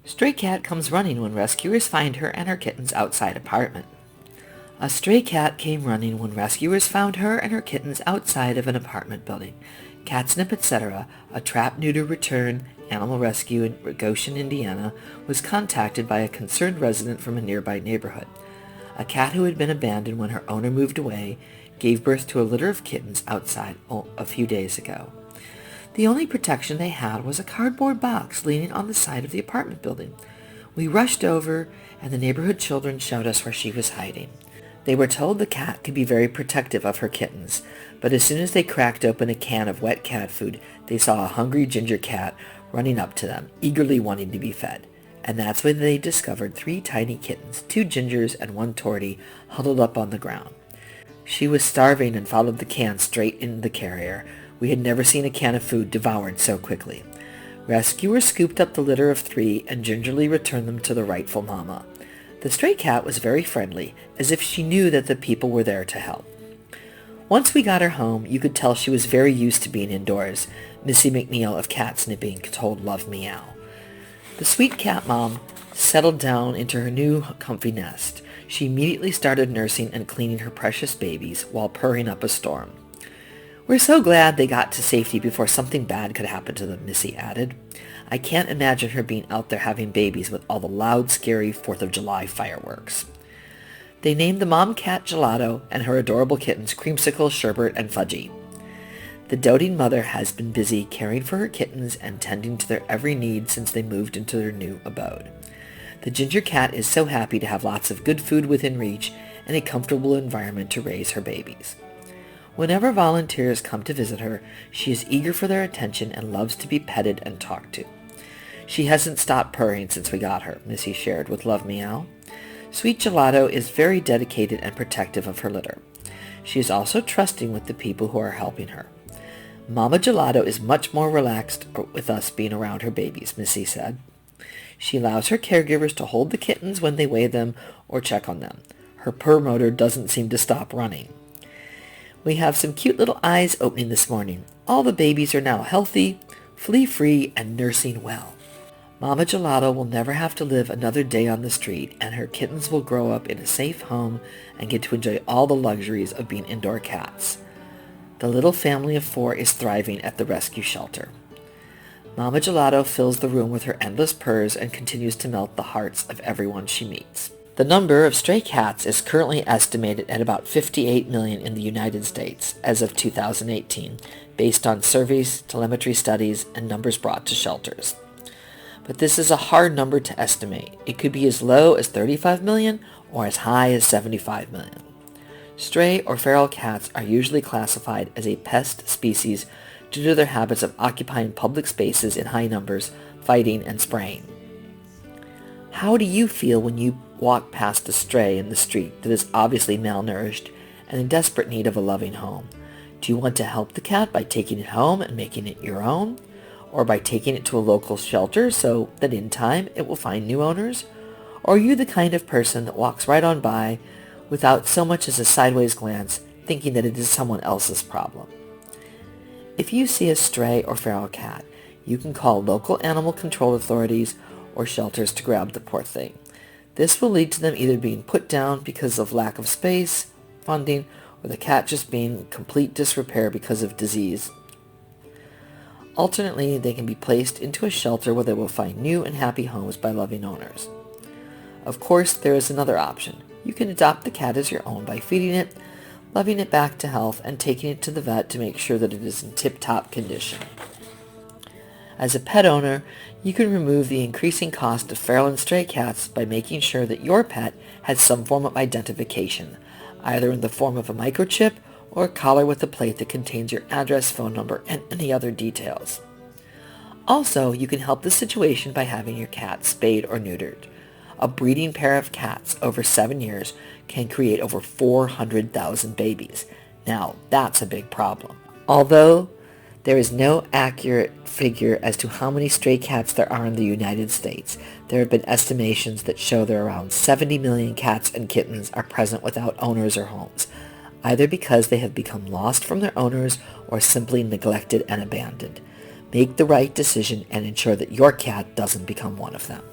Stray cat comes running when rescuers find her and her kittens outside apartment. A stray cat came running when rescuers found her and her kittens outside of an apartment building. Catsnip, etc., a trap-neuter return animal rescue in Goshen, Indiana, was contacted by a concerned resident from a nearby neighborhood. A cat who had been abandoned when her owner moved away gave birth to a litter of kittens outside a few days ago. The only protection they had was a cardboard box leaning on the side of the apartment building. We rushed over, and the neighborhood children showed us where she was hiding. They were told the cat could be very protective of her kittens, but as soon as they cracked open a can of wet cat food, they saw a hungry ginger cat running up to them, eagerly wanting to be fed. And that's when they discovered 3 tiny kittens, 2 gingers and 1 tortie, huddled up on the ground. She was starving and followed the can straight into the carrier. We had never seen a can of food devoured so quickly. Rescuers scooped up the litter of 3 and gingerly returned them to the rightful mama. The stray cat was very friendly, as if she knew that the people were there to help. Once we got her home, you could tell she was very used to being indoors, Missy McNeil of Cat Snipping told Love Meow. The sweet cat mom settled down into her new comfy nest. She immediately started nursing and cleaning her precious babies while purring up a storm. "We're so glad they got to safety before something bad could happen to them," Missy added. "I can't imagine her being out there having babies with all the loud, scary 4th of July fireworks." They named the mom cat Gelato and her adorable kittens Creamsicle, Sherbet, and Fudgy. The doting mother has been busy caring for her kittens and tending to their every need since they moved into their new abode. The ginger cat is so happy to have lots of good food within reach and a comfortable environment to raise her babies. Whenever volunteers come to visit her, she is eager for their attention and loves to be petted and talked to. She hasn't stopped purring since we got her, Missy shared with Love Meow. Sweet Gelato is very dedicated and protective of her litter. She is also trusting with the people who are helping her. Mama Gelato is much more relaxed with us being around her babies, Missy said. She allows her caregivers to hold the kittens when they weigh them or check on them. Her purr motor doesn't seem to stop running. We have some cute little eyes opening this morning. All the babies are now healthy, flea-free, and nursing well. Mama Gelato will never have to live another day on the street, and her kittens will grow up in a safe home and get to enjoy all the luxuries of being indoor cats. The little family of 4 is thriving at the rescue shelter. Mama Gelato fills the room with her endless purrs and continues to melt the hearts of everyone she meets. The number of stray cats is currently estimated at about 58 million in the United States as of 2018, based on surveys, telemetry studies, and numbers brought to shelters. But this is a hard number to estimate. It could be as low as 35 million or as high as 75 million. Stray or feral cats are usually classified as a pest species due to their habits of occupying public spaces in high numbers, fighting, and spraying. How do you feel when you walk past a stray in the street that is obviously malnourished and in desperate need of a loving home? Do you want to help the cat by taking it home and making it your own? Or by taking it to a local shelter so that in time it will find new owners? Or are you the kind of person that walks right on by without so much as a sideways glance, thinking that it is someone else's problem? If you see a stray or feral cat, you can call local animal control authorities or shelters to grab the poor thing. This will lead to them either being put down because of lack of space, funding, or the cat just being in complete disrepair because of disease. Alternately, they can be placed into a shelter where they will find new and happy homes by loving owners. Of course, there is another option. You can adopt the cat as your own by feeding it, loving it back to health, and taking it to the vet to make sure that it is in tip-top condition. As a pet owner, you can remove the increasing cost of feral and stray cats by making sure that your pet has some form of identification, either in the form of a microchip or a collar with a plate that contains your address, phone number, and any other details. Also, you can help the situation by having your cat spayed or neutered. A breeding pair of cats over 7 years can create over 400,000 babies. Now, that's a big problem. Although there is no accurate figure as to how many stray cats there are in the United States, there have been estimations that show that around 70 million cats and kittens are present without owners or homes. either because they have become lost from their owners or simply neglected and abandoned. Make the right decision and ensure that your cat doesn't become one of them.